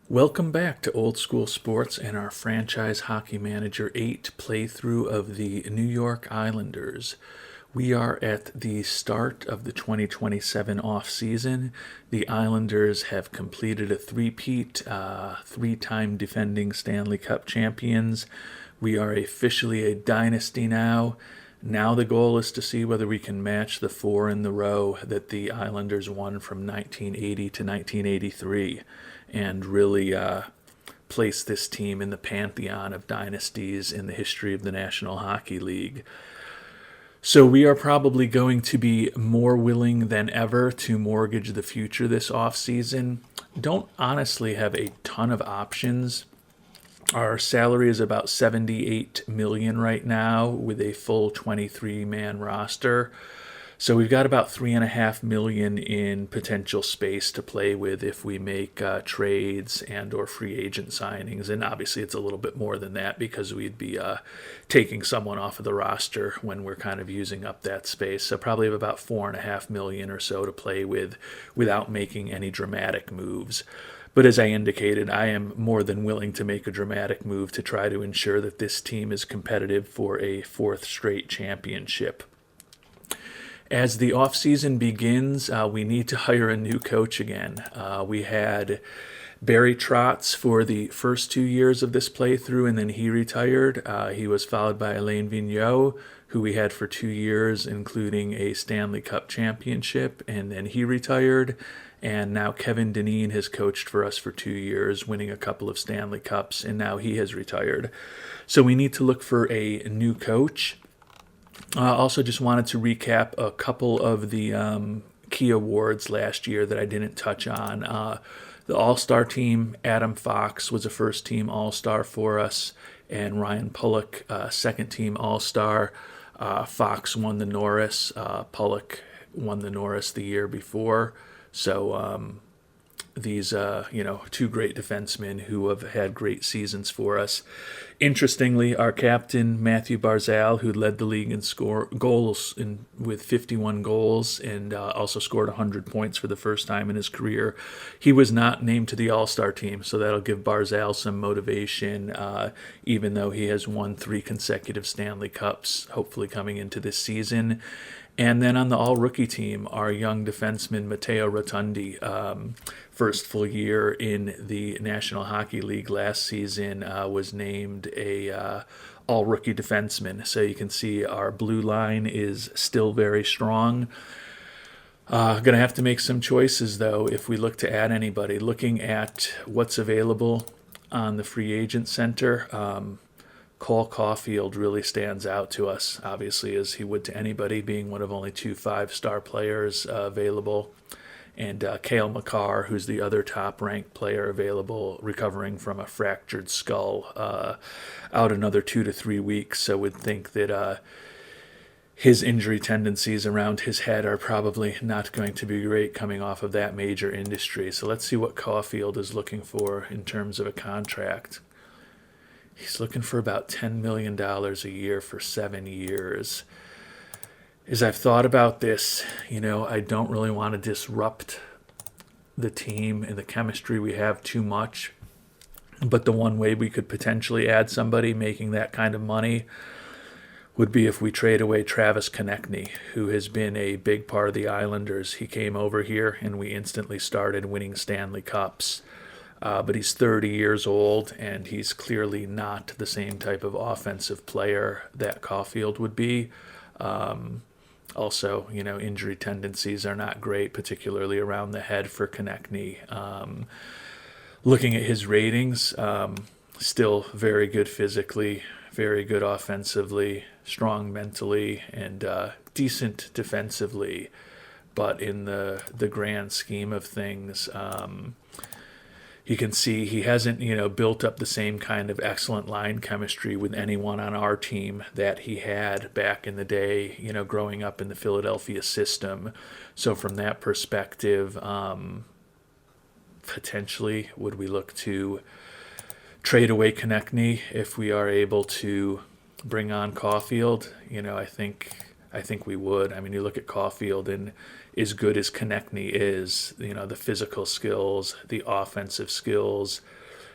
Welcome back to Old School Sports and our Franchise Hockey Manager 8 playthrough of the New York Islanders. We are at the start of the 2027 offseason. The Islanders have completed a three-peat, three-time defending Stanley Cup champions. We are officially a dynasty now. Now the goal is to see whether we can match the four in the row that the Islanders won from 1980 to 1983 and really place this team in the pantheon of dynasties in the history of the National Hockey League. So we are probably going to be more willing than ever to mortgage the future this offseason. Don't honestly have a ton of options. Our salary is about $78 million right now with a full 23-man roster. So we've got about $3.5 million in potential space to play with if we make trades and or free agent signings. And obviously it's a little bit more than that because we'd be taking someone off of the roster when we're kind of using up that space. So probably have about $4.5 million or so to play with without making any dramatic moves. But as I indicated, I am more than willing to make a dramatic move to try to ensure that this team is competitive for a fourth straight championship. As the offseason begins, we need to hire a new coach again. We had Barry Trotz for the first 2 years of this playthrough, and then he retired. He was followed by Alain Vigneault, who we had for 2 years, including a Stanley Cup championship, and then he retired. And now Kevin Dineen has coached for us for 2 years, winning a couple of Stanley Cups, and now he has retired. So we need to look for a new coach. Also just wanted to recap a couple of the key awards last year that I didn't touch on. The All-Star team, Adam Fox was a first-team All-Star for us, and Ryan Pulock, second-team All-Star. Fox won the Norris. Pulock won the Norris the year before. So these, two great defensemen who have had great seasons for us. Interestingly, our captain, Matthew Barzell, who led the league in goals with 51 goals and also scored 100 points for the first time in his career, he was not named to the All-Star team, so that'll give Barzell some motivation, even though he has won 3 consecutive Stanley Cups, hopefully coming into this season. And then on the all-rookie team, our young defenseman, Matteo Rotundi, first full year in the National Hockey League last season, was named a all-rookie defenseman. So you can see our blue line is still very strong. Going to have to make some choices, though, if we look to add anybody. Looking at what's available on the free agent center, Cole Caulfield really stands out to us, obviously, as he would to anybody, being one of only 2 5-star players available. And Cale Makar, who's the other top-ranked player available, recovering from a fractured skull, out another 2 to 3 weeks. So would think that his injury tendencies around his head are probably not going to be great coming off of that major injury. So let's see what Caulfield is looking for in terms of a contract. He's looking for about $10 million a year for 7 years. As I've thought about this, I don't really want to disrupt the team and the chemistry we have too much. But the one way we could potentially add somebody making that kind of money would be if we trade away Travis Konechny, who has been a big part of the Islanders. He came over here and we instantly started winning Stanley Cups. But he's 30 years old, and he's clearly not the same type of offensive player that Caulfield would be. Also, injury tendencies are not great, particularly around the head for Konechny. Looking at his ratings, still very good physically, very good offensively, strong mentally, and decent defensively. But in the grand scheme of things, you can see he hasn't, built up the same kind of excellent line chemistry with anyone on our team that he had back in the day, growing up in the Philadelphia system. So from that perspective, potentially would we look to trade away Konechny if we are able to bring on Caulfield? I think I think we would. I mean, you look at Caulfield, and as good as Konechny is, the physical skills, the offensive skills,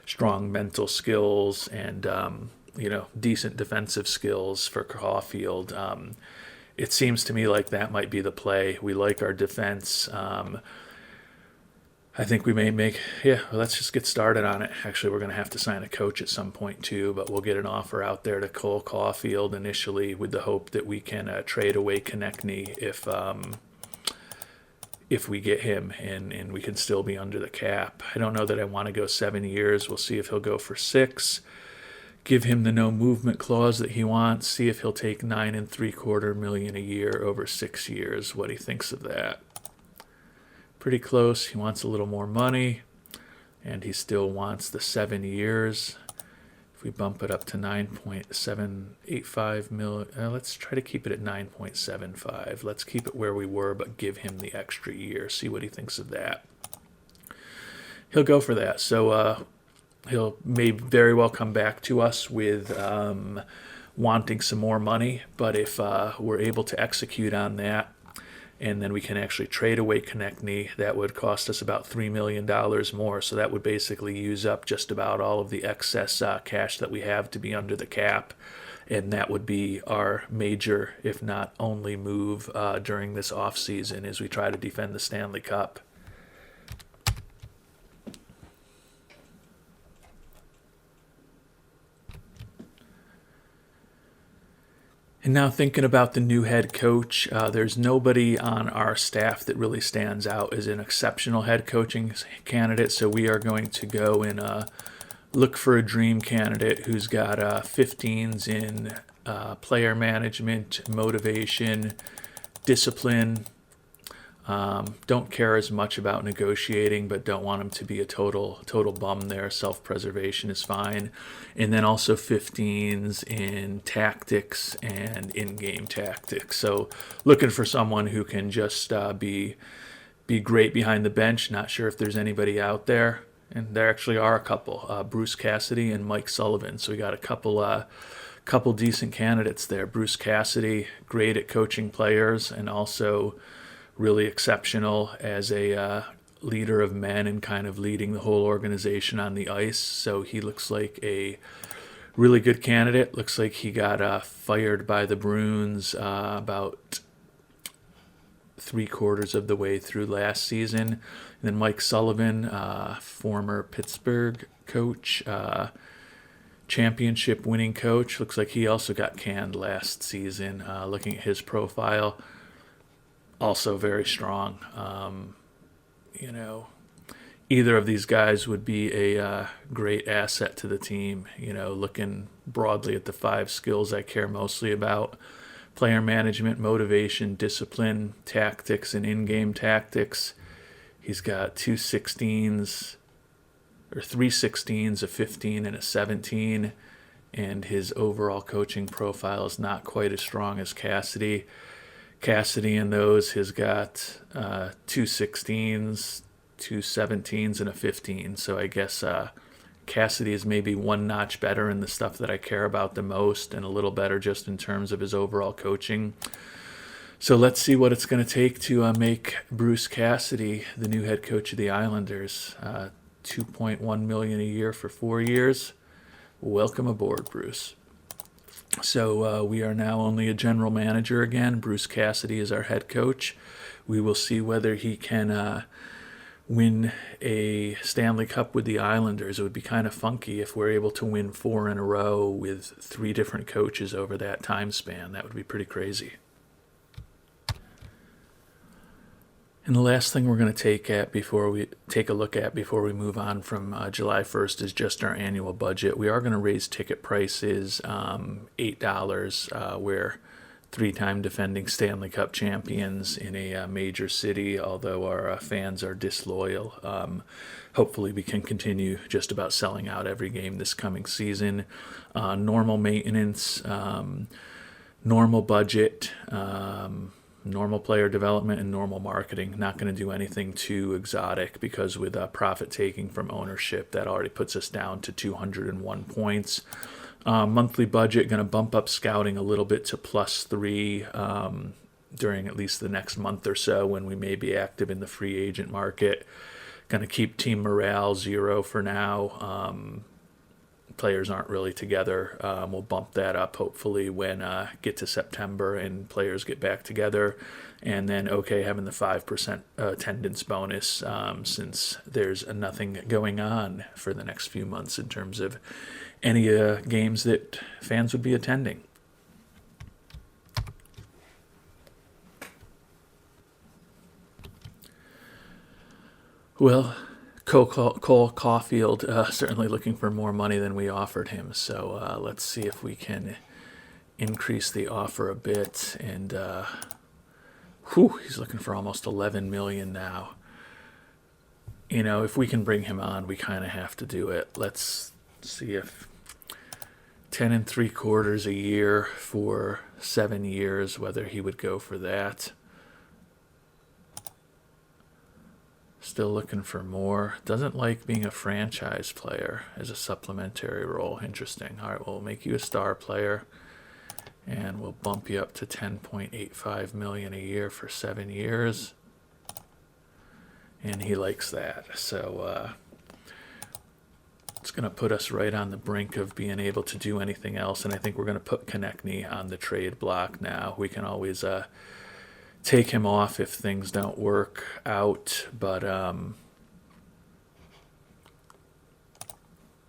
strong mental skills, and decent defensive skills for Caulfield. It seems to me like that might be the play. We like our defense. I think we may let's just get started on it. Actually, we're going to have to sign a coach at some point too, but we'll get an offer out there to Cole Caulfield initially with the hope that we can trade away Konechny if we get him, and we can still be under the cap. I don't know that I want to go 7 years. We'll see if he'll go for 6. Give him the no movement clause that he wants. See if he'll take $9.75 million a year over 6 years. What he thinks of that. Pretty close. He wants a little more money, and he still wants the 7 years. If we bump it up to 9.785 million, let's try to keep it at 9.75. Let's keep it where we were, but give him the extra year. See what he thinks of that. He'll go for that. So he'll may very well come back to us with wanting some more money, but if we're able to execute on that, and then we can actually trade away Konechny, that would cost us about $3 million more. So that would basically use up just about all of the excess cash that we have to be under the cap. And that would be our major, if not only, move during this offseason as we try to defend the Stanley Cup. And now thinking about the new head coach, there's nobody on our staff that really stands out as an exceptional head coaching candidate. So we are going to go and look for a dream candidate who's got 15s in player management, motivation, discipline. Don't care as much about negotiating, but don't want him to be a total bum there. Self-preservation is fine. And then also 15s in tactics and in-game tactics. So looking for someone who can just be great behind the bench. Not sure if there's anybody out there. And there actually are a couple, Bruce Cassidy and Mike Sullivan. So we got a couple decent candidates there. Bruce Cassidy, great at coaching players, and also really exceptional as a leader of men and kind of leading the whole organization on the ice. So he looks like a really good candidate. Looks like he got fired by the Bruins about 3/4 of the way through last season. And then Mike Sullivan, former Pittsburgh coach, championship winning coach. Looks like he also got canned last season. Looking at his profile, also very strong. Either of these guys would be a great asset to the team. Looking broadly at the 5 skills I care mostly about: player management, motivation, discipline, tactics, and in-game tactics. He's got 3 16s, a 15, and a 17, and his overall coaching profile is not quite as strong as Cassidy. Cassidy in those has got 2 16s, 2 17s, and a 15. So I guess Cassidy is maybe one notch better in the stuff that I care about the most, and a little better just in terms of his overall coaching. So let's see what it's going to take to make Bruce Cassidy the new head coach of the Islanders. $2.1 million a year for 4 years. Welcome aboard, Bruce. So we are now only a general manager again. Bruce Cassidy is our head coach. We will see whether he can win a Stanley Cup with the Islanders. It would be kind of funky if we're able to win 4 in a row with 3 different coaches over that time span. That would be pretty crazy. And the last thing we're going to take a look at before we move on from July 1st is just our annual budget. We are going to raise ticket prices $8. We're 3-time defending Stanley Cup champions in a major city, although our fans are disloyal. Hopefully we can continue just about selling out every game this coming season. Normal maintenance, normal budget, normal player development, and normal marketing. Not going to do anything too exotic, because with profit taking from ownership, that already puts us down to 201 points. Monthly budget, going to bump up scouting a little bit to +3 during at least the next month or so when we may be active in the free agent market. Going to keep team morale 0 for now. Players aren't really together. We'll bump that up hopefully when get to September and players get back together. And then having the 5% attendance bonus since there's nothing going on for the next few months in terms of any games that fans would be attending. Well, Cole Caulfield certainly looking for more money than we offered him. So let's see if we can increase the offer a bit. And he's looking for almost $11 million now. If we can bring him on, we kind of have to do it. Let's see if 10 3/4 a year for 7 years, whether he would go for that. Still looking for more. Doesn't like being a franchise player as a supplementary role. Interesting. All right, we'll make you a star player, and we'll bump you up to $10.85 million a year for 7 years. And he likes that. So it's going to put us right on the brink of being able to do anything else. And I think we're going to put Konechny on the trade block now. We can always take him off if things don't work out, but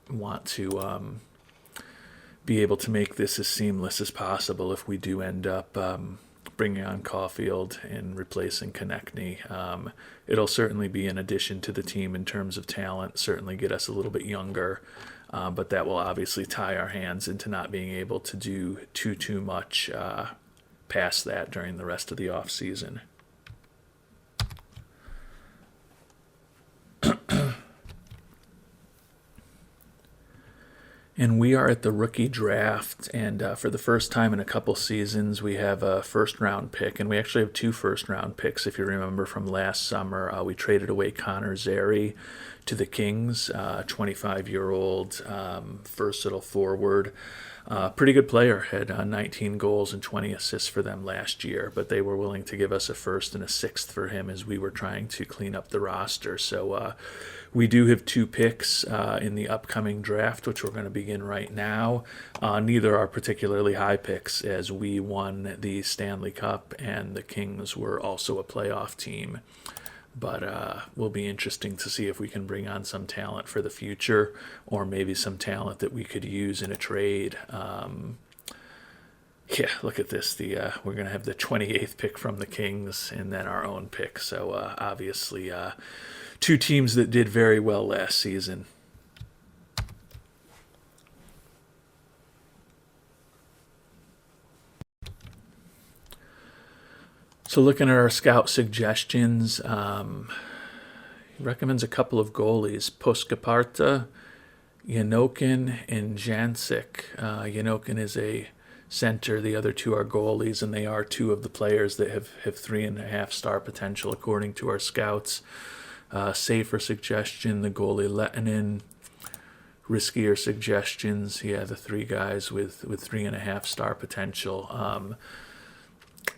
want to be able to make this as seamless as possible if we do end up bringing on Caulfield and replacing Konechny. It'll certainly be an addition to the team in terms of talent, certainly get us a little bit younger, but that will obviously tie our hands into not being able to do too much past that during the rest of the offseason. And we are at the rookie draft, and for the first time in a couple seasons, we have a first-round pick, and we actually have 2 first-round picks. If you remember from last summer, we traded away Connor Zary to the Kings, 25-year-old versatile forward. Pretty good player, had 19 goals and 20 assists for them last year, but they were willing to give us a first and a sixth for him as we were trying to clean up the roster. So we do have 2 picks in the upcoming draft, which we're going to begin right now. Neither are particularly high picks, as we won the Stanley Cup and the Kings were also a playoff team. But will be interesting to see if we can bring on some talent for the future, or maybe some talent that we could use in a trade. Look at this. We're going to have the 28th pick from the Kings and then our own pick. So obviously 2 teams that did very well last season. So looking at our scout suggestions, he recommends a couple of goalies, Puskapārta, Yanokin, and Janczyk. Yanokin is a center. The other 2 are goalies, and they are 2 of the players that have 3.5 star potential according to our scouts. Safer suggestion, the goalie Lehtinen. Riskier suggestions, the 3 guys with 3.5 star potential.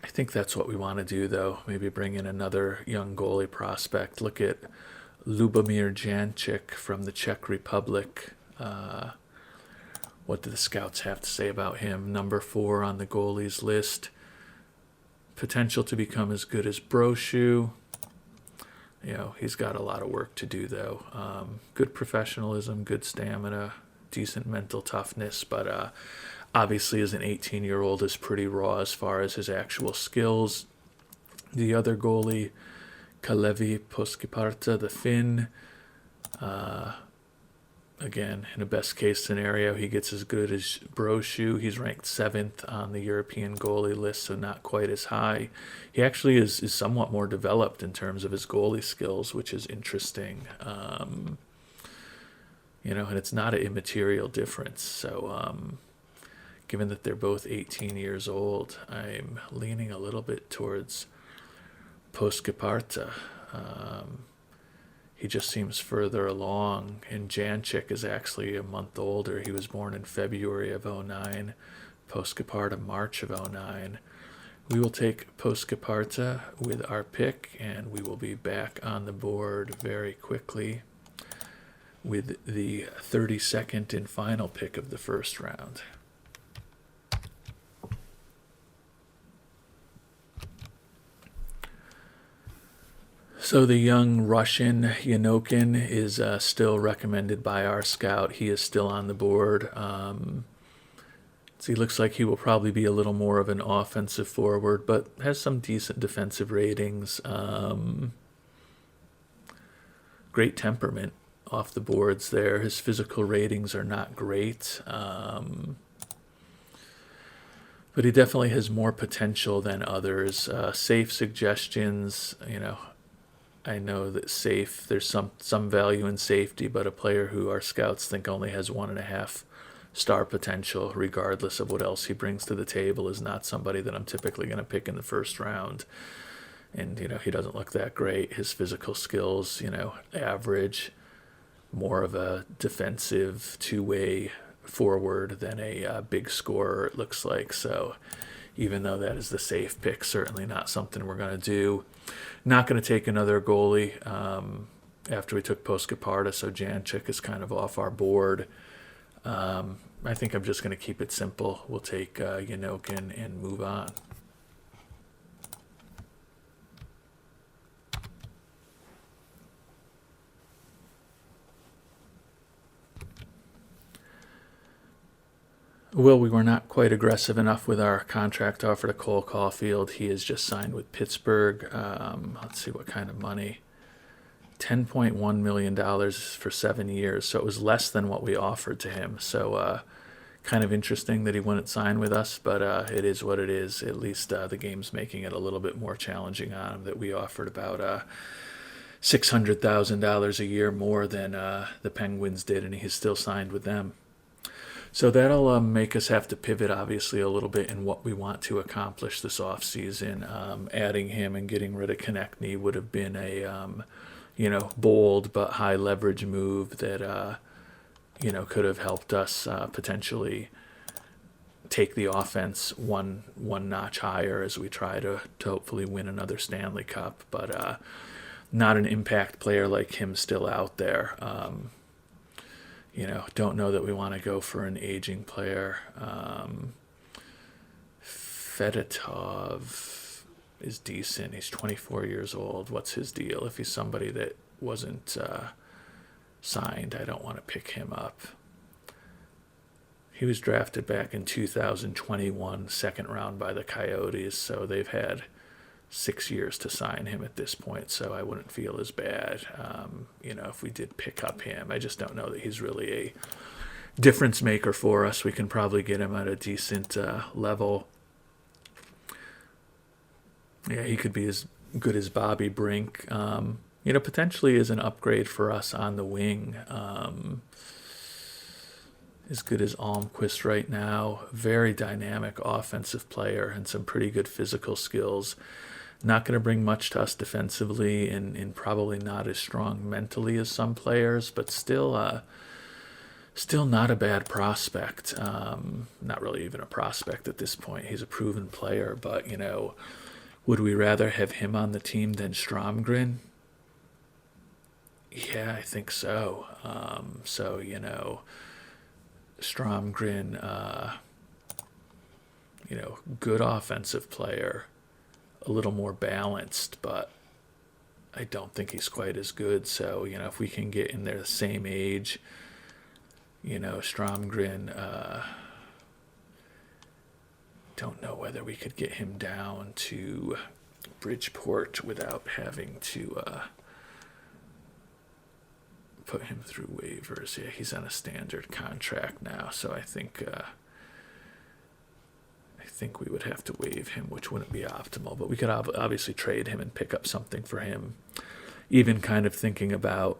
I think that's what we want to do, though. Maybe bring in another young goalie prospect. Look at Lubamir Janczyk from the Czech Republic. What do the scouts have to say about him? Number 4 on the goalies list. Potential to become as good as Brochu. He's got a lot of work to do, though. Good professionalism, good stamina, decent mental toughness, but obviously as an 18-year-old is pretty raw as far as his actual skills. The other goalie, Kalevi Puskapārta, the Finn, again, in a best-case scenario, he gets as good as Brochu. He's ranked 7th on the European goalie list, so not quite as high. He actually is somewhat more developed in terms of his goalie skills, which is interesting. And it's not an immaterial difference. So given that they're both 18 years old, I'm leaning a little bit towards Puskapārta. he just seems further along. And Janczyk is actually a month older. He was born in February of 09, Postcaparta March of 09. We will take Postcaparta with our pick, and we will be back on the board very quickly with the 32nd and final pick of the first round. So the young Russian Nguyen is still recommended by our scout. He is still on the board. So he looks like he will probably be a little more of an offensive forward, but has some decent defensive ratings. Great temperament off the boards there. His physical ratings are not great. But he definitely has more potential than others. Safe suggestions, I know that there's some value in safety, but a player who our scouts think only has 1.5 star potential, regardless of what else he brings to the table, is not somebody that I'm typically going to pick in the first round. And, he doesn't look that great. His physical skills, average, more of a defensive two-way forward than a big scorer, it looks like. So even though that is the safe pick, certainly not something we're going to do. Not going to take another goalie after we took Postcaparta, so Janczyk is kind of off our board. I think I'm just going to keep it simple. We'll take Nguyen and move on. Well, we were not quite aggressive enough with our contract offer to Cole Caulfield. He is just signed with Pittsburgh. Let's see what kind of money. $10.1 million for 7 years. So it was less than what we offered to him. So kind of interesting that he wouldn't sign with us, but it is what it is. At least the game's making it a little bit more challenging on him, that we offered about $600,000 a year more than the Penguins did, and he's still signed with them. So that'll make us have to pivot, obviously, a little bit in what we want to accomplish this offseason. Adding him and getting rid of Konechny would have been a, bold but high leverage move that, could have helped us potentially take the offense one notch higher as we try to hopefully win another Stanley Cup. But not an impact player like him still out there. Don't know that we want to go for an aging player. Fedotov is decent. He's 24 years old. What's his deal? If he's somebody that wasn't signed, I don't want to pick him up. He was drafted back in 2021, second round by the Coyotes, so they've had 6 years to sign him at this point, so I wouldn't feel as bad, if we did pick up him. I just don't know that he's really a difference maker for us. We can probably get him at a decent level. Yeah, he could be as good as Bobby Brink. Potentially is an upgrade for us on the wing. As good as Almquist right now. Very dynamic offensive player and some pretty good physical skills. Not going to bring much to us defensively and probably not as strong mentally as some players, but still not a bad prospect. Not really even a prospect at this point. He's a proven player, but, would we rather have him on the team than Stromgren? Yeah, I think so. Stromgren, good offensive player, a little more balanced, but I don't think he's quite as good. So, if we can get in there the same age, Stromgren, don't know whether we could get him down to Bridgeport without having to put him through waivers. Yeah, he's on a standard contract now, so I think we would have to waive him, which wouldn't be optimal. But we could obviously trade him and pick up something for him. Even kind of thinking about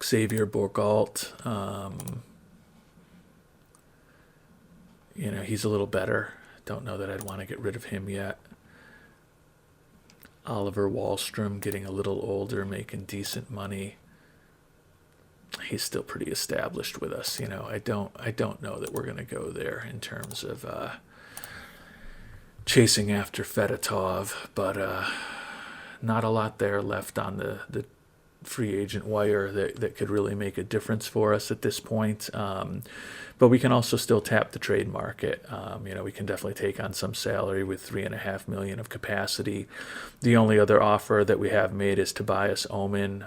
Xavier Bourgault. He's a little better. Don't know that I'd want to get rid of him yet. Oliver Wahlstrom getting a little older, making decent money. He's still pretty established with us. I don't know that we're going to go there in terms of chasing after Fedotov, but not a lot there left on the free agent wire that could really make a difference for us at this point. But we can also still tap the trade market. We can definitely take on some salary with $3.5 million of capacity. The only other offer that we have made is Tobias Omen,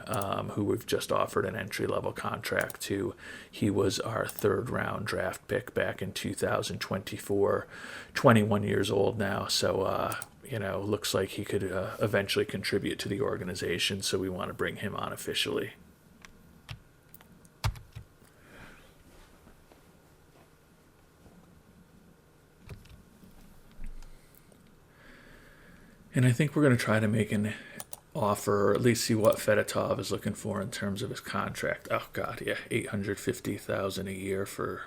who we've just offered an entry-level contract to. He was our third-round draft pick back in 2024, 21 years old now. So, looks like he could eventually contribute to the organization, so we want to bring him on officially. And I think we're going to try to make an offer, or at least see what Fedotov is looking for in terms of his contract. Oh, God, yeah, $850,000 a year for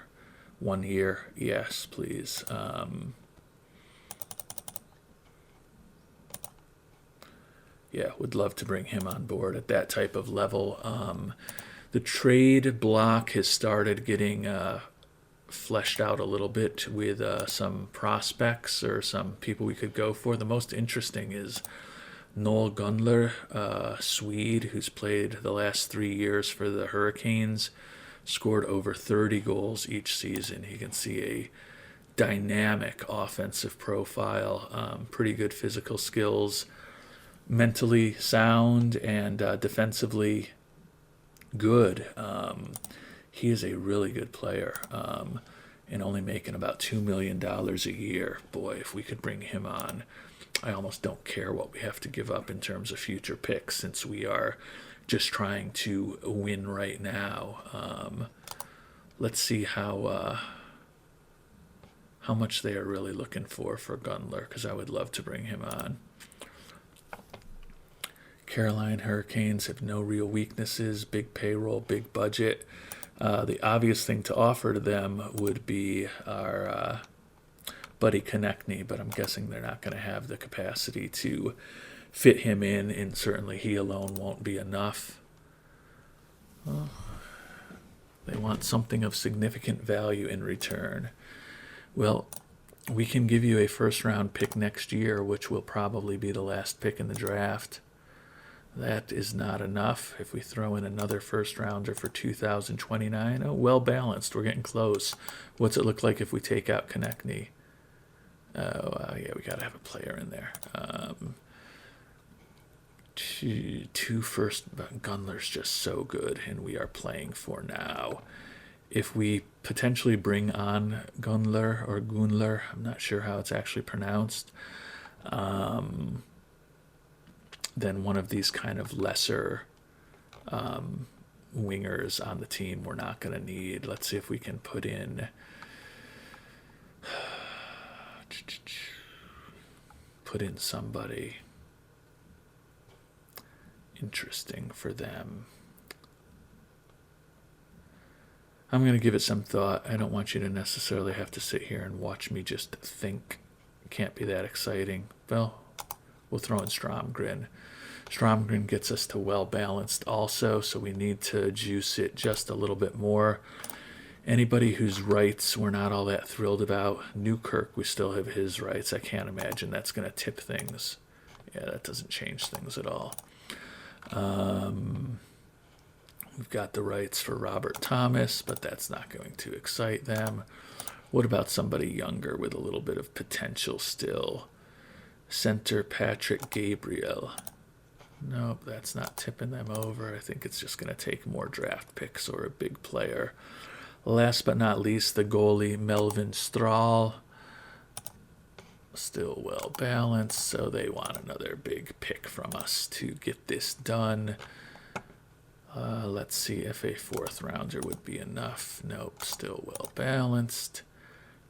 1 year. Yes, please. Yeah, would love to bring him on board at that type of level. The trade block has started getting fleshed out a little bit with some prospects or some people we could go for. The most interesting is Noel Gundler, Swede, who's played the last 3 years for the Hurricanes, scored over 30 goals each season. You can see a dynamic offensive profile, pretty good physical skills, mentally sound, and defensively good. He is a really good player, and only making about $2 million a year. Boy, if we could bring him on, I almost don't care what we have to give up in terms of future picks, since we are just trying to win right now. Let's see how much they are really looking for Gundler, because I would love to bring him on. Carolina Hurricanes have no real weaknesses, big payroll, big budget. The obvious thing to offer to them would be our buddy Konechny, but I'm guessing they're not going to have the capacity to fit him in, and certainly he alone won't be enough. Well, they want something of significant value in return. Well, we can give you a first-round pick next year, which will probably be the last pick in the draft. That is not enough. If we throw in another first-rounder for 2029, well balanced. We're getting close. What's it look like if we take out Konechny? Yeah, we got to have a player in there. Two first. Gundler's just so good, and we are playing for now. If we potentially bring on Gundler or Gundler, I'm not sure how it's actually pronounced, then one of these kind of lesser wingers on the team we're not going to need. Let's see if we can put in somebody interesting for them. I'm going to give it some thought. I don't want you to necessarily have to sit here and watch me just think. It can't be that exciting. Well, we'll throw in Stromgren. Stromgren gets us to well-balanced also, so we need to juice it just a little bit more. Anybody whose rights we're not all that thrilled about, Newkirk, we still have his rights. I can't imagine that's going to tip things. Yeah, that doesn't change things at all. We've got the rights for Robert Thomas, but that's not going to excite them. What about somebody younger with a little bit of potential still? Center Patrick Gabriel. Nope, that's not tipping them over. I think it's just going to take more draft picks or a big player. Last but not least, the goalie Melvin Strahl. Still well balanced, so they want another big pick from us to get this done. Let's see if a fourth rounder would be enough. Nope, still well balanced.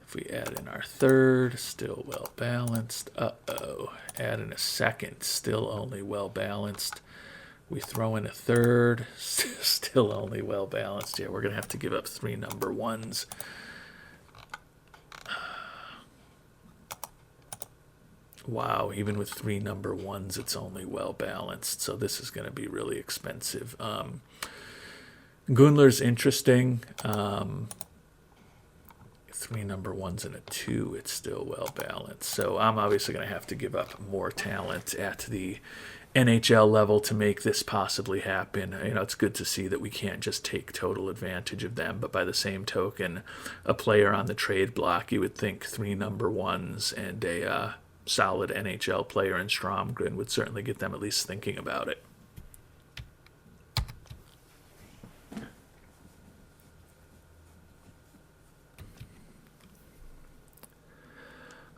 If we add in our third, still well balanced. Add in a second, still only well balanced. We throw in a third, still only well balanced. Yeah, we're going to have to give up 3 number ones. Wow, even with 3 number ones, it's only well balanced. So this is going to be really expensive. Gundler's interesting. 3 number ones and a 2, it's still well balanced. So I'm obviously going to have to give up more talent at the NHL level to make this possibly happen. It's good to see that we can't just take total advantage of them, but by the same token, a player on the trade block, you would think 3 number ones and a solid NHL player in Stromgren would certainly get them at least thinking about it.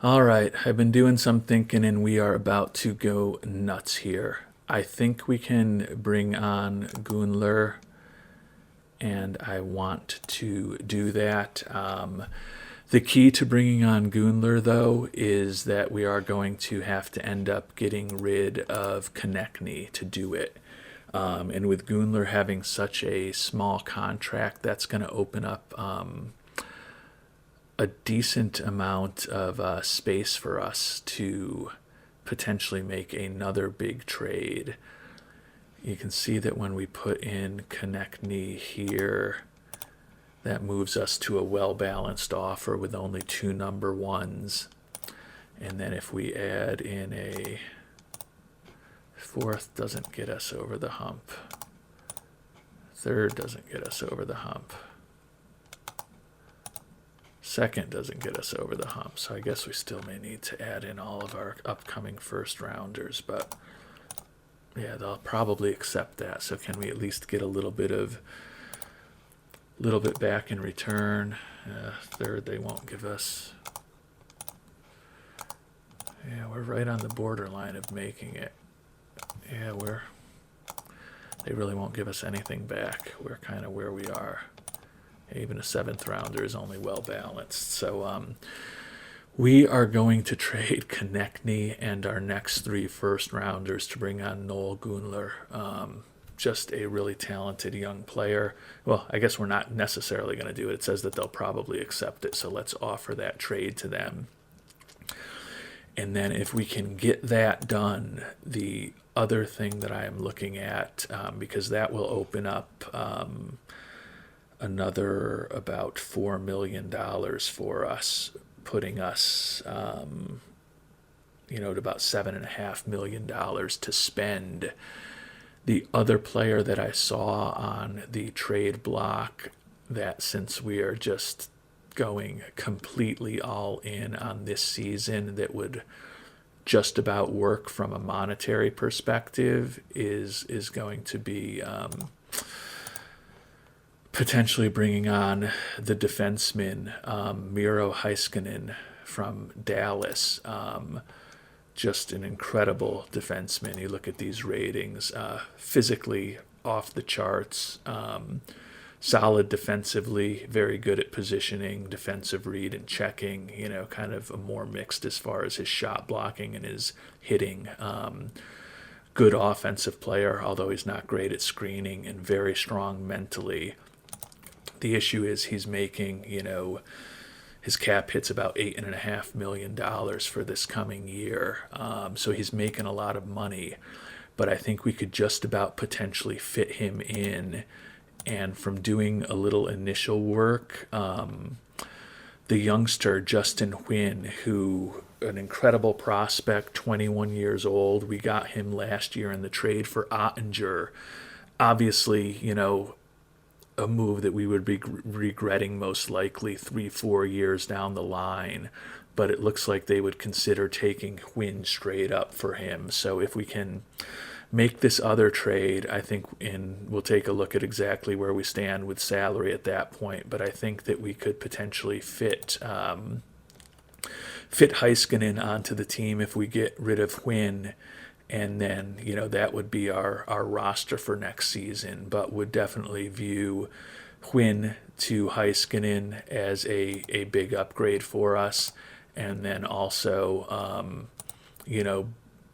All right, I've been doing some thinking and we are about to go nuts here. I think we can bring on Gundler, and I want to do that. The key to bringing on Gundler, though, is that we are going to have to end up getting rid of Konechny to do it. And with Gundler having such a small contract, that's going to open up a decent amount of space for us to potentially make another big trade. You can see that when we put in Konechny here, that moves us to a well-balanced offer with only 2 number ones. And then if we add in a 4th, doesn't get us over the hump. 3rd doesn't get us over the hump. 2nd doesn't get us over the hump, so I guess we still may need to add in all of our upcoming first rounders, but yeah, they'll probably accept that. So can we at least get a little bit back in return? 3rd, they won't give us. Yeah, we're right on the borderline of making it. Yeah, they really won't give us anything back. We're kind of where we are. Even a 7th rounder is only well balanced. So we are going to trade Konechny and our next 3 first rounders to bring on Noel Gundler. Just a really talented young player. Well, I guess we're not necessarily going to do it. It says that they'll probably accept it. So let's offer that trade to them. And then if we can get that done, the other thing that I am looking at, because that will open up another about $4 million for us, putting us, to about $7.5 million to spend. The other player that I saw on the trade block, that since we are just going completely all in on this season, that would just about work from a monetary perspective, is going to be potentially bringing on the defenseman Miro Heiskanen from Dallas. Just an incredible defenseman. You look at these ratings, physically off the charts, solid defensively, very good at positioning, defensive read and checking, kind of a more mixed as far as his shot blocking and his hitting. Good offensive player, although he's not great at screening, and very strong mentally. The issue is he's making, his cap hits about $8.5 million for this coming year. So he's making a lot of money, but I think we could just about potentially fit him in. And from doing a little initial work, the youngster Justin Nguyen, who an incredible prospect, 21 years old, we got him last year in the trade for Ottinger. Obviously, a move that we would be regretting most likely 3-4 years down the line, but it looks like they would consider taking Nguyen straight up for him. So if we can make this other trade, I think, and we'll take a look at exactly where we stand with salary at that point, but I think that we could potentially fit Heiskanen onto the team if we get rid of Nguyen. And then, that would be our roster for next season, but would definitely view Nguyen to Heiskanen as a big upgrade for us. And then also,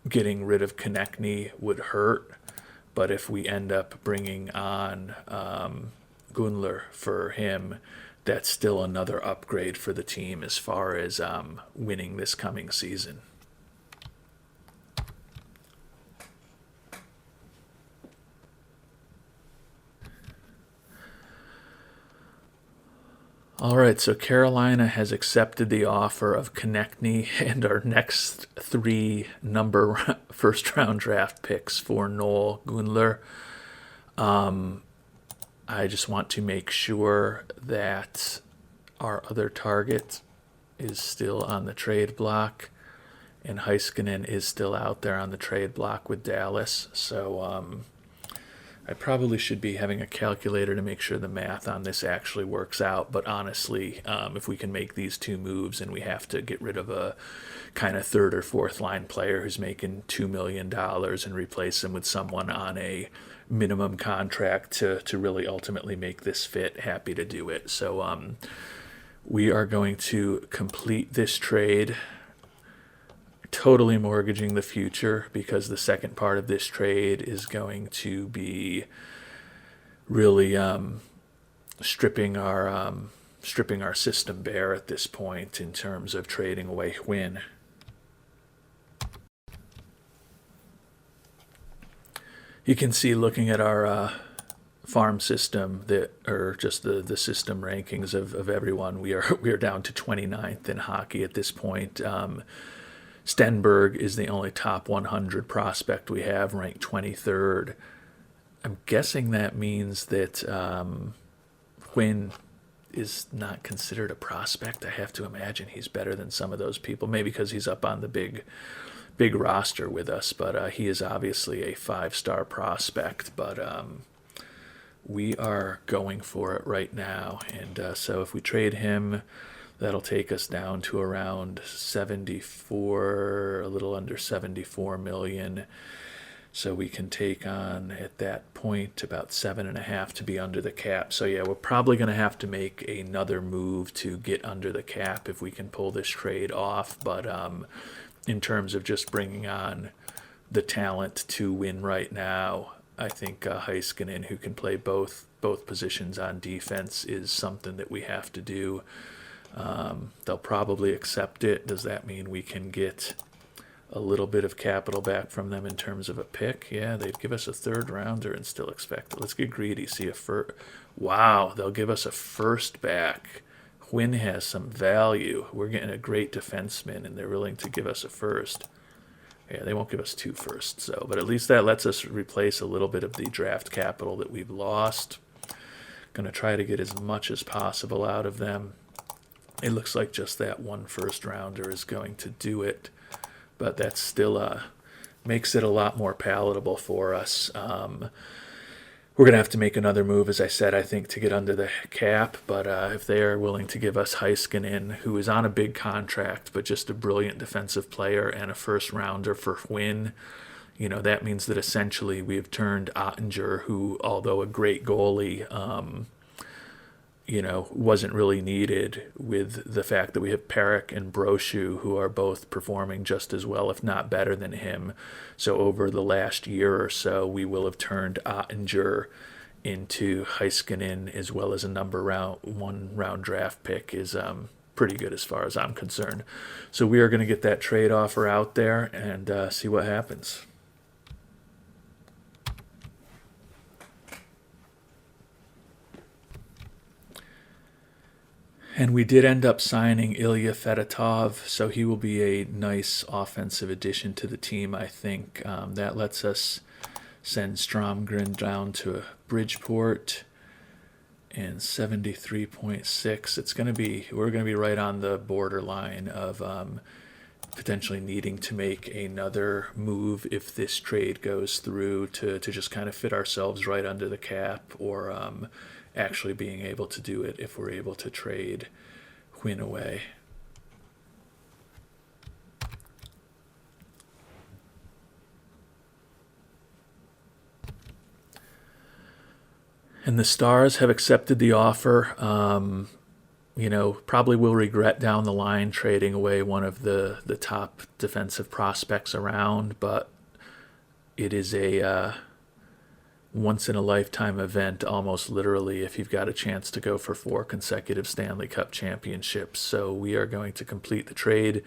getting rid of Konechny would hurt. But if we end up bringing on Gundler for him, that's still another upgrade for the team as far as winning this coming season. All right, so Carolina has accepted the offer of Konechny and our next three first round draft picks for Noel Gundler. I just want to make sure that our other target is still on the trade block, and Heiskanen is still out there on the trade block with Dallas. So I probably should be having a calculator to make sure the math on this actually works out. But honestly, if we can make these two moves and we have to get rid of a kind of third or fourth line player who's making $2 million and replace him with someone on a minimum contract to really ultimately make this fit, happy to do it. So we are going to complete this trade, totally mortgaging the future, because the second part of this trade is going to be really stripping our system bare at this point in terms of trading away Nguyen. You can see, looking at our farm system, or just the system rankings of everyone, we are down to 29th in hockey at this point. Stenberg is the only top 100 prospect we have, ranked 23rd. I'm guessing that means that Nguyen is not considered a prospect. I have to imagine he's better than some of those people, maybe because he's up on the big roster with us, but he is obviously a 5-star prospect. But we are going for it right now, and so if we trade him, that'll take us down to around 74, a little under 74 million. So we can take on, at that point, about 7.5 to be under the cap. So yeah, we're probably going to have to make another move to get under the cap if we can pull this trade off. But in terms of just bringing on the talent to win right now, I think Heiskanen, who can play both positions on defense, is something that we have to do. They'll probably accept it. Does that mean we can get a little bit of capital back from them in terms of a pick? Yeah, they'd give us a third rounder and still expect it. Let's get greedy. See a first. Wow, they'll give us a first back. Nguyen has some value. We're getting a great defenseman, and they're willing to give us a first. Yeah, they won't give us 2 firsts, so, but at least that lets us replace a little bit of the draft capital that we've lost. Going to try to get as much as possible out of them. It looks like just that 1 first rounder is going to do it, but that still makes it a lot more palatable for us. We're going to have to make another move, as I said, I think, to get under the cap. But if they are willing to give us Heiskanen, who is on a big contract, but just a brilliant defensive player, and a first rounder for Nguyen, that means that essentially we have turned Ottinger, who, although a great goalie, wasn't really needed, with the fact that we have Perrick and Brochu, who are both performing just as well, if not better than him. So over the last year or so, we will have turned Ottinger into Heiskanen, as well as a one round draft pick is pretty good as far as I'm concerned. So we are going to get that trade offer out there and see what happens. And we did end up signing Ilya Fedotov, so he will be a nice offensive addition to the team, I think. That lets us send Stromgren down to Bridgeport, and 73.6. We're going to be right on the borderline of potentially needing to make another move if this trade goes through, to just kind of fit ourselves right under the cap, or actually being able to do it if we're able to trade Nguyen away. And the Stars have accepted the offer. Probably will regret down the line trading away one of the top defensive prospects around, but it is a once-in-a-lifetime event, almost literally, if you've got a chance to go for 4 consecutive Stanley Cup championships. So we are going to complete the trade,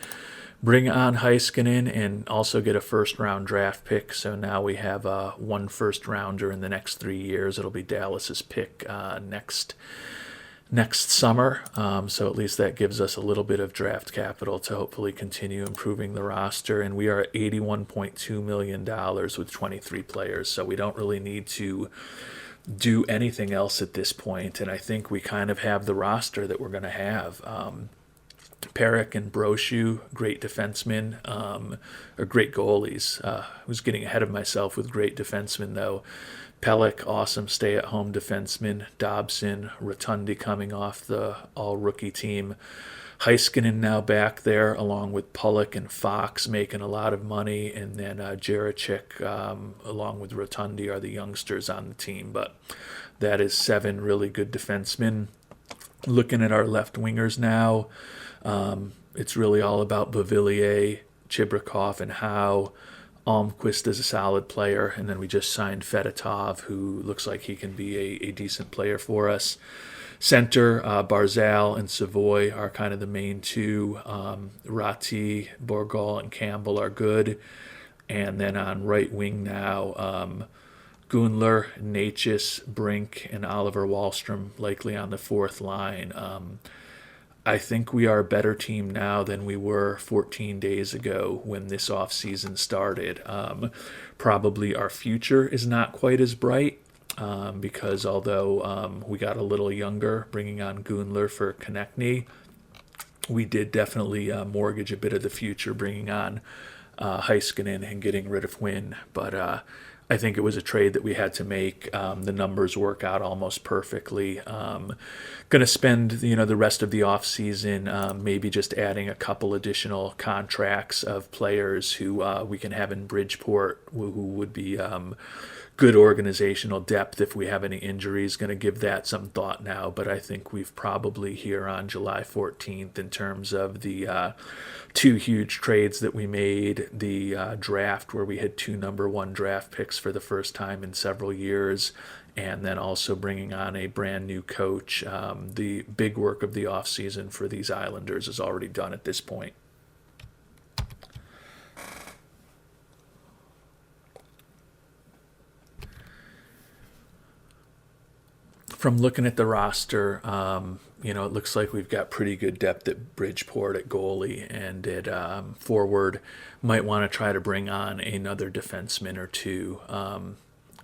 bring on Heiskanen, and also get a first-round draft pick. So now we have 1 first-rounder in the next 3 years. It'll be Dallas's pick next next summer. So at least that gives us a little bit of draft capital to hopefully continue improving the roster. And we are at $81.2 million with 23 players. So we don't really need to do anything else at this point. And I think we kind of have the roster that we're going to have. Perek and Brochu, great defensemen, or great goalies. I was getting ahead of myself with great defensemen, though. Pelech, awesome stay-at-home defenseman. Dobson, Rotundi coming off the all-rookie team. Heiskanen now back there, along with Pulock and Fox, making a lot of money. And then Janczyk, along with Rotundi, are the youngsters on the team. But that is 7 really good defensemen. Looking at our left wingers now, it's really all about Beauvillier, Chibrikov, and Howe. Almquist is a solid player, and then we just signed Fedotov, who looks like he can be a decent player for us. Center, Barzell and Savoy are kind of the main two. Ratti, Borgall, and Campbell are good. And then on right wing now, Gundler, Natchez, Brink, and Oliver Wahlstrom likely on the fourth line. I think we are a better team now than we were 14 days ago when this offseason started. Probably our future is not quite as bright because although we got a little younger bringing on Gundler for Konechny, we did definitely mortgage a bit of the future bringing on Heiskanen and getting rid of Nguyen. But I think it was a trade that we had to make. The numbers work out almost perfectly. Going to spend the rest of the offseason maybe just adding a couple additional contracts of players who we can have in Bridgeport who would be good organizational depth if we have any injuries. Going to give that some thought now, but I think we've probably here on July 14th in terms of the 2 huge trades that we made, the draft where we had 2 number 1 draft picks for the first time in several years, and then also bringing on a brand new coach. The big work of the offseason for these Islanders is already done at this point. From looking at the roster, it looks like we've got pretty good depth at Bridgeport at goalie, and at forward might want to try to bring on another defenseman or two.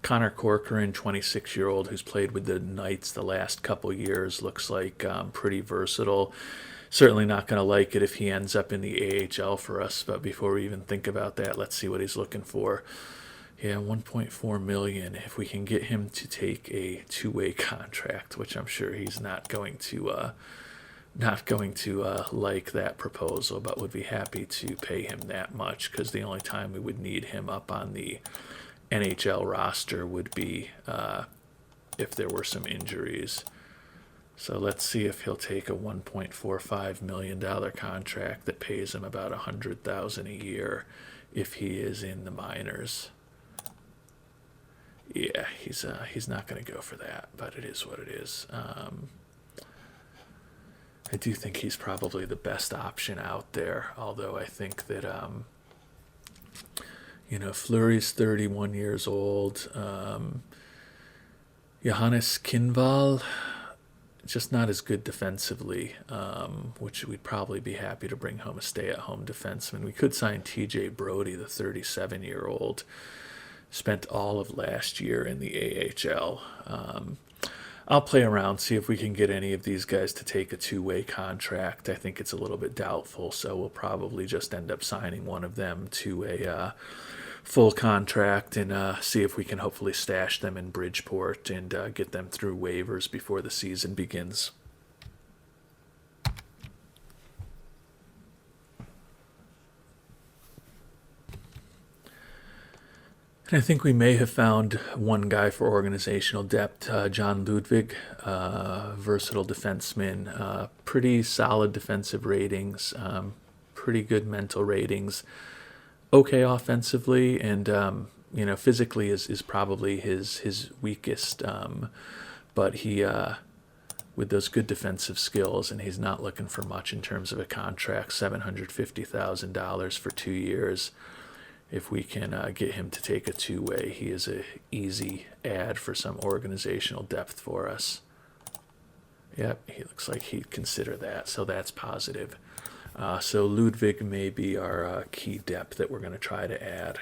Connor Corcoran, 26-year-old, who's played with the Knights the last couple years, looks like pretty versatile. Certainly not going to like it if he ends up in the AHL for us, but before we even think about that, let's see what he's looking for. Yeah, $1.4 million. If we can get him to take a 2-way contract, which I'm sure he's not going to like that proposal, but would be happy to pay him that much because the only time we would need him up on the NHL roster would be if there were some injuries. So let's see if he'll take a $1.45 million contract that pays him about $100,000 a year if he is in the minors. Yeah, he's not going to go for that, but it is what it is. I do think he's probably the best option out there, although I think that, Fleury's 31 years old. Johannes Kinval, just not as good defensively, which we'd probably be happy to bring home a stay-at-home defenseman. We could sign TJ Brody, the 37-year-old. Spent all of last year in the AHL. I'll play around, see if we can get any of these guys to take a 2-way contract. I think it's a little bit doubtful, so we'll probably just end up signing one of them to a full contract and see if we can hopefully stash them in Bridgeport and get them through waivers before the season begins. And I think we may have found one guy for organizational depth, John Ludwig, versatile defenseman, pretty solid defensive ratings, pretty good mental ratings, okay offensively, and physically is probably his weakest, but he with those good defensive skills, and he's not looking for much in terms of a contract, $750,000 for 2 years. If we can get him to take a 2-way, he is an easy add for some organizational depth for us. Yep, he looks like he'd consider that, so that's positive. So Ludwig may be our key depth that we're going to try to add.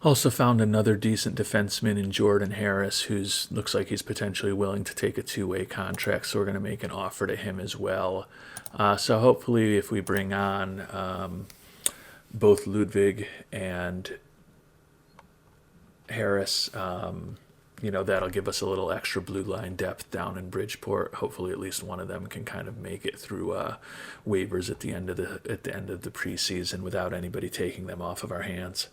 Also found another decent defenseman in Jordan Harris, who's looks like he's potentially willing to take a two-way contract, so we're going to make an offer to him as well. So hopefully if we bring on both Ludwig and Harris, that'll give us a little extra blue line depth down in Bridgeport. Hopefully at least one of them can kind of make it through waivers at the end of the preseason without anybody taking them off of our hands.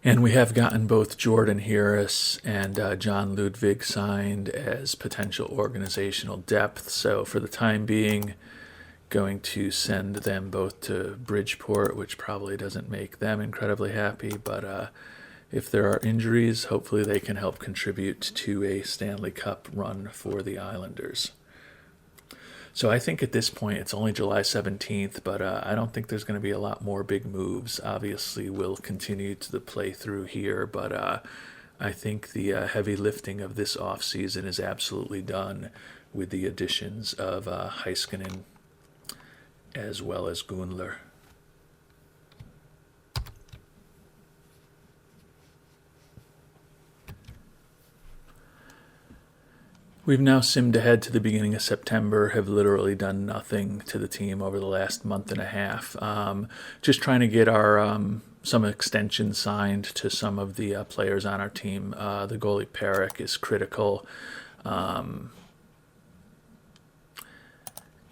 And we have gotten both Jordan Harris and John Ludwig signed as potential organizational depth. So for the time being, going to send them both to Bridgeport, which probably doesn't make them incredibly happy. But if there are injuries, hopefully they can help contribute to a Stanley Cup run for the Islanders. So I think at this point it's only July 17th, but I don't think there's going to be a lot more big moves. Obviously, we'll continue to the playthrough here, but I think the heavy lifting of this offseason is absolutely done with the additions of Heiskanen as well as Gundler. We've now simmed ahead to the beginning of September, have literally done nothing to the team over the last month and a half. Just trying to get our some extensions signed to some of the players on our team. The goalie Perek is critical.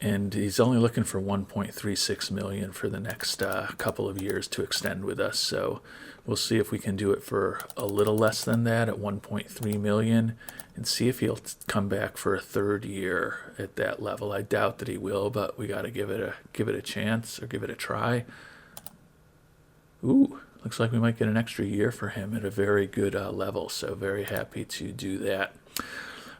And he's only looking for $1.36 million for the next couple of years to extend with us. So we'll see if we can do it for a little less than that at $1.3 million, and see if he'll come back for a third year at that level. I doubt that he will, but we got to give it a chance, or give it a try. Ooh, looks like we might get an extra year for him at a very good level. So very happy to do that.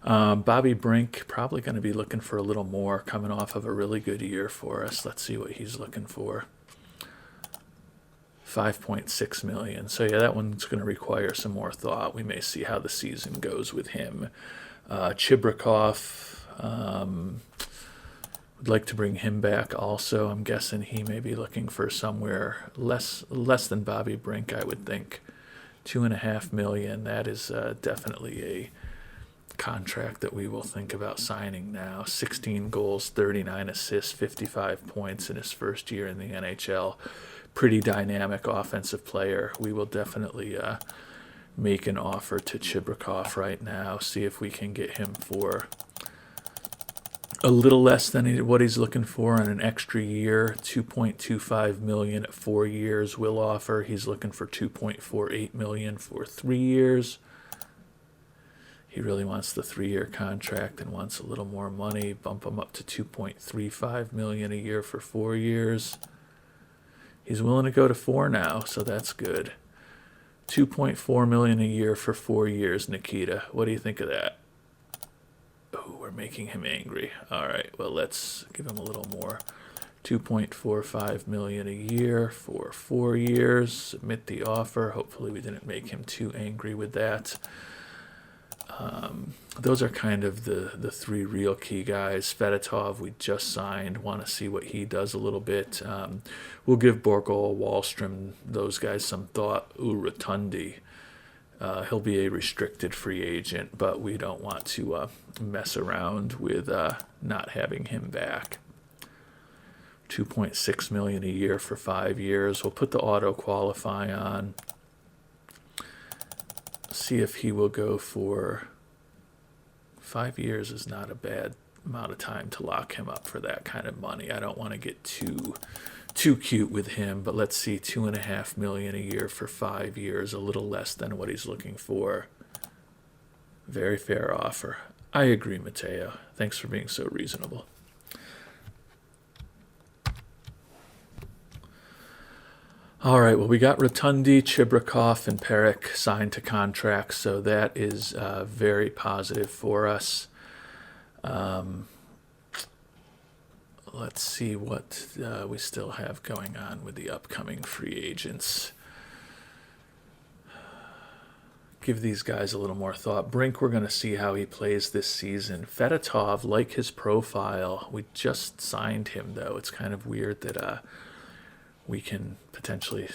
Bobby Brink, probably going to be looking for a little more, coming off of a really good year for us. Let's see what he's looking for. $5.6 million. So yeah, that one's going to require some more thought. We may see how the season goes with him. Chibrikov, would like to bring him back also. I'm guessing he may be looking for somewhere less than Bobby Brink, I would think. $2.5 million. That is definitely a contract that we will think about signing now. 16 goals, 39 assists, 55 points in his first year in the NHL. Pretty dynamic offensive player. We will definitely make an offer to Chibrikov right now, see if we can get him for a little less than what he's looking for in an extra year. $2.25 million at 4 years we'll offer. He's looking for $2.48 million for 3 years. He really wants the 3-year contract and wants a little more money. Bump him up to $2.35 million a year for 4 years. He's willing to go to 4 now, so that's good. $2.4 million a year for 4 years, Nikita. What do you think of that? Oh, we're making him angry. All right, well, let's give him a little more. $2.45 million a year for 4 years. Submit the offer. Hopefully we didn't make him too angry with that. Those are kind of the 3 real key guys. Fedotov, we just signed. Want to see what he does a little bit. We'll give Barzell, Wahlstrom, those guys some thought. Rotundi. He'll be a restricted free agent, but we don't want to mess around with not having him back. $2.6 million a year for 5 years. We'll put the auto qualify on. See if he will go for 5 years. Is not a bad amount of time to lock him up for that kind of money. I don't want to get too cute with him, but let's see, $2.5 million a year for 5 years, a little less than what he's looking for. Very fair offer. I agree, Mateo. Thanks for being so reasonable. All right, well, we got Rotundi, Chibrikov, and Perek signed to contracts, so that is very positive for us. let's see what we still have going on with the upcoming free agents. Give these guys a little more thought. Brink, we're going to see how he plays this season. Fedotov, like his profile, we just signed him, though. It's kind of weird that we can potentially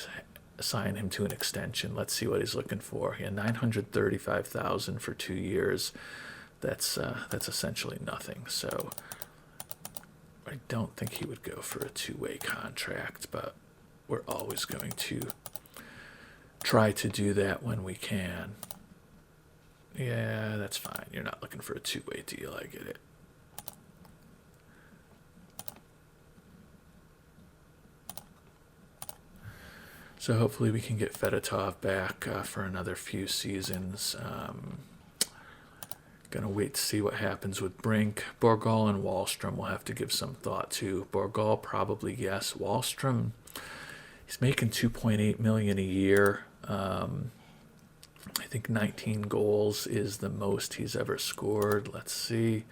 sign him to an extension. Let's see what he's looking for. Yeah, $935,000 for 2 years. That's essentially nothing. So I don't think he would go for a two-way contract, but we're always going to try to do that when we can. Yeah, that's fine. You're not looking for a two-way deal. I get it. So hopefully we can get Fedotov back for another few seasons. Gonna wait to see what happens with Brink. Barzell and Wahlstrom will have to give some thought to. Barzell probably yes. Wahlstrom, he's making $2.8 million a year. I think 19 goals is the most he's ever scored. Let's see.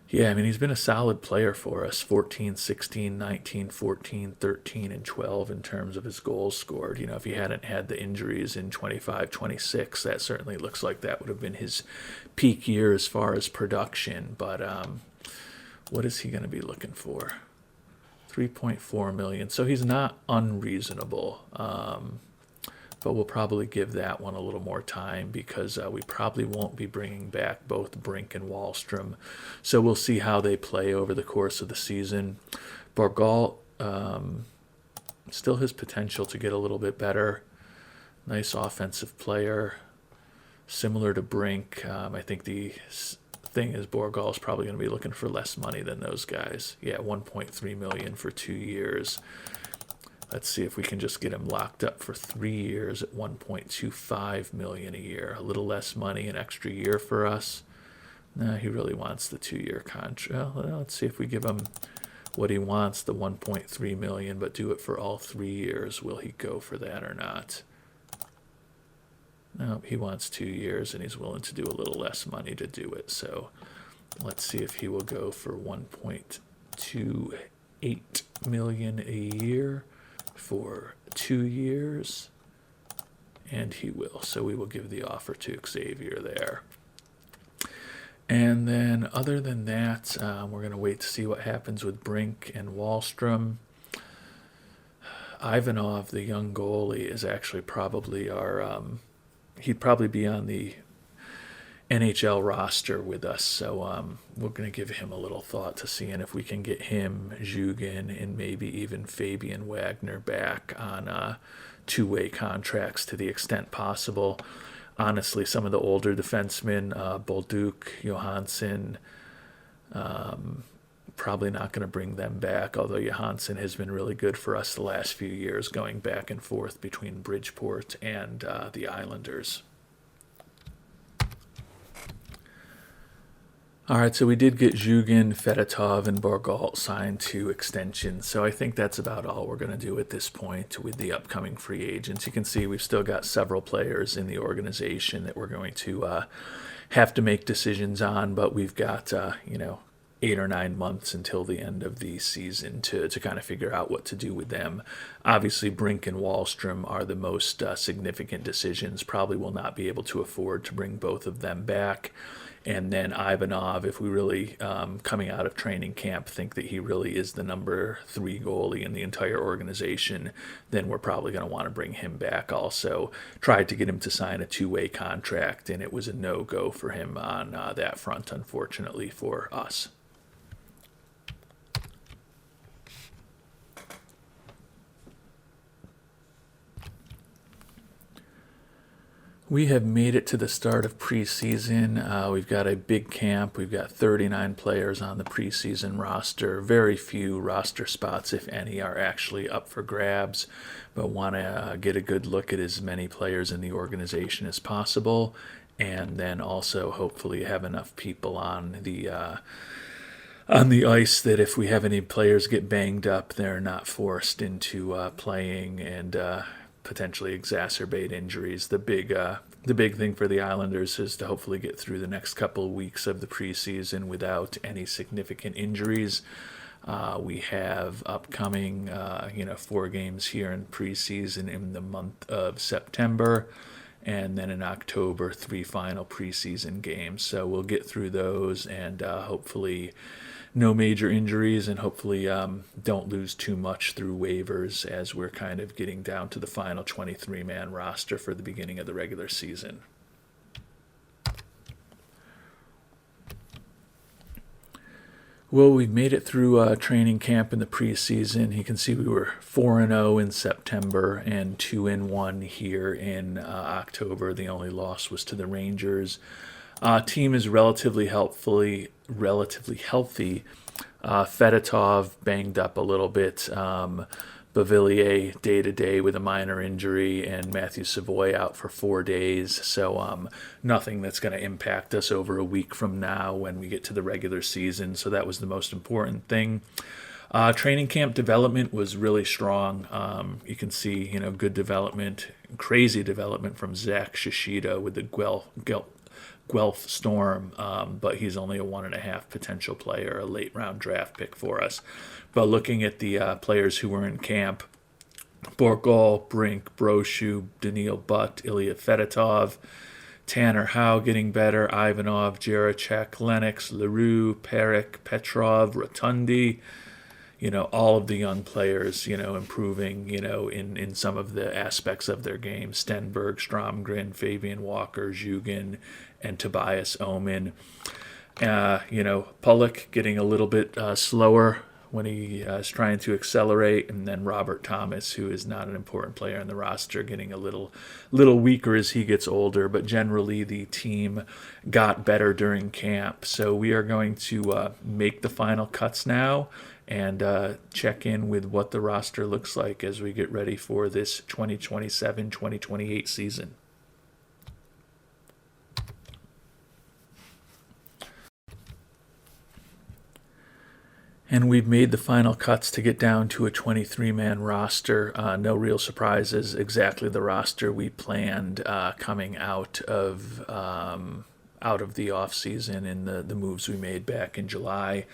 Yeah, I mean, he's been a solid player for us. 14, 16, 19, 14, 13, and 12 in terms of his goals scored. You know, if he hadn't had the injuries in 25, 26, that certainly looks like that would have been his peak year as far as production. But what is he going to be looking for? 3.4 million. So he's not unreasonable. But we'll probably give that one a little more time because we probably won't be bringing back both Brink and Wahlstrom. So we'll see how they play over the course of the season. Barzell still has potential to get a little bit better. Nice offensive player, similar to Brink. I think the thing is Barzell is probably going to be looking for less money than those guys. Yeah, 1.3 million for 2 years. Let's see if we can just get him locked up for 3 years at 1.25 million a year. A little less money, an extra year for us. No, he really wants the 2-year contract. Well, let's see if we give him what he wants, the 1.3 million, but do it for all 3 years. Will he go for that or not? No, he wants 2 years, and he's willing to do a little less money to do it. So let's see if he will go for 1.28 million a year for 2 years, and he will. So we will give the offer to Xavier there. And then other than that, we're going to wait to see what happens with Brink and Wahlstrom. Ivanov, the young goalie, is actually probably our he'd probably be on the NHL roster with us, so we're going to give him a little thought to seeing if we can get him, Nguyen, and maybe even Fabian Wagner back on two-way contracts to the extent possible. Honestly, some of the older defensemen, Bolduc, Johansson, probably not going to bring them back, although Johansson has been really good for us the last few years, going back and forth between Bridgeport and the Islanders. All right, so we did get Nguyen, Fedotov, and Barzell signed to extensions. So I think that's about all we're going to do at this point with the upcoming free agents. You can see we've still got several players in the organization that we're going to have to make decisions on, but we've got 8 or 9 months until the end of the season to kind of figure out what to do with them. Obviously, Brink and Wahlstrom are the most significant decisions. Probably will not be able to afford to bring both of them back. And then Ivanov, if we really, coming out of training camp, think that he really is the number 3 goalie in the entire organization, then we're probably going to want to bring him back also. Tried to get him to sign a 2-way contract, and it was a no-go for him on that front, unfortunately, for us. We have made it to the start of preseason. We've got a big camp. We've got 39 players on the preseason roster. Very few roster spots, if any, are actually up for grabs, but want to get a good look at as many players in the organization as possible, and then also hopefully have enough people on the ice that if we have any players get banged up, they're not forced into playing and potentially exacerbate injuries. The big thing for the Islanders is to hopefully get through the next couple of weeks of the preseason without any significant injuries. We have upcoming, 4 games here in preseason in the month of September, and then in October, 3 final preseason games. So we'll get through those, and hopefully no major injuries, and hopefully don't lose too much through waivers as we're kind of getting down to the final 23-man roster for the beginning of the regular season. Well, we made it through training camp in the preseason. You can see we were 4-0 in September and 2-1 here in October. The only loss was to the Rangers. Team is relatively healthy. Fedotov banged up a little bit. Bavillier day-to-day with a minor injury, and Matthew Savoy out for 4 days. So nothing that's going to impact us over a week from now when we get to the regular season. So that was the most important thing. Training camp development was really strong. You can see, good development, crazy development from Zach Shishida with the Guelph Storm, but he's only a 1.5 potential player, a late round draft pick for us. But looking at the players who were in camp, Borgol, Brink, Brochu, Daniil Butt, Ilya Fedotov, Tanner Howe getting better, Ivanov, Jaracek, Lennox, LaRue, Perek, Petrov, Rotundi, all of the young players, improving, in some of the aspects of their game. Stenberg, Stromgren, Fabian Walker, Zhugin, and Tobias Omen. Pulock getting a little bit slower when he is trying to accelerate, and then Robert Thomas, who is not an important player in the roster, getting a little weaker as he gets older. But generally, the team got better during camp. So we are going to make the final cuts now and check in with what the roster looks like as we get ready for this 2027-2028 season. And we've made the final cuts to get down to a 23-man roster. No real surprises. Exactly the roster we planned coming out of the offseason and the moves we made back in July.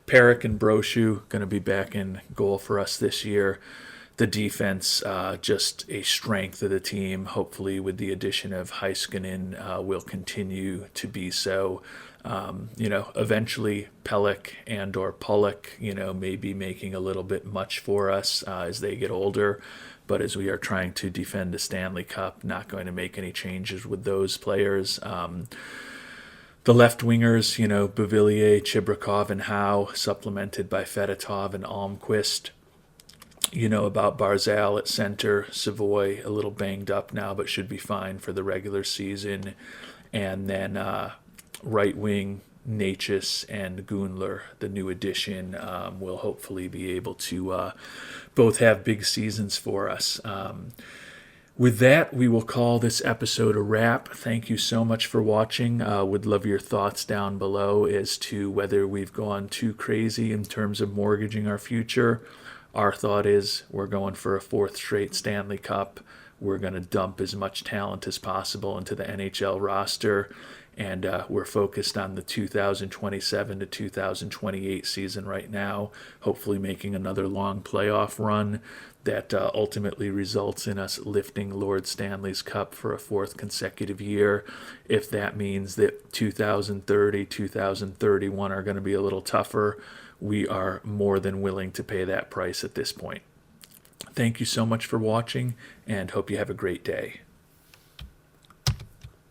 Perek and Brochu going to be back in goal for us this year. The defense, just a strength of the team. Hopefully with the addition of Heiskanen will continue to be so. Eventually Pelech and or Pulock, may be making a little bit much for us as they get older. But as we are trying to defend the Stanley Cup, not going to make any changes with those players. The left wingers, Bavillier, Chibrikov, and Howe, supplemented by Fedotov and Almquist. About Barzell at center, Savoy a little banged up now, but should be fine for the regular season. And then right wing, Necas and Gundler, the new addition, will hopefully be able to both have big seasons for us. With that, we will call this episode a wrap. Thank you so much for watching. Would love your thoughts down below as to whether we've gone too crazy in terms of mortgaging our future. Our thought is we're going for a 4th straight Stanley Cup. We're going to dump as much talent as possible into the NHL roster. And we're focused on the 2027 to 2028 season right now, hopefully making another long playoff run that ultimately results in us lifting Lord Stanley's Cup for a 4th consecutive year. If that means that 2030, 2031 are going to be a little tougher, we are more than willing to pay that price at this point. Thank you so much for watching, and hope you have a great day.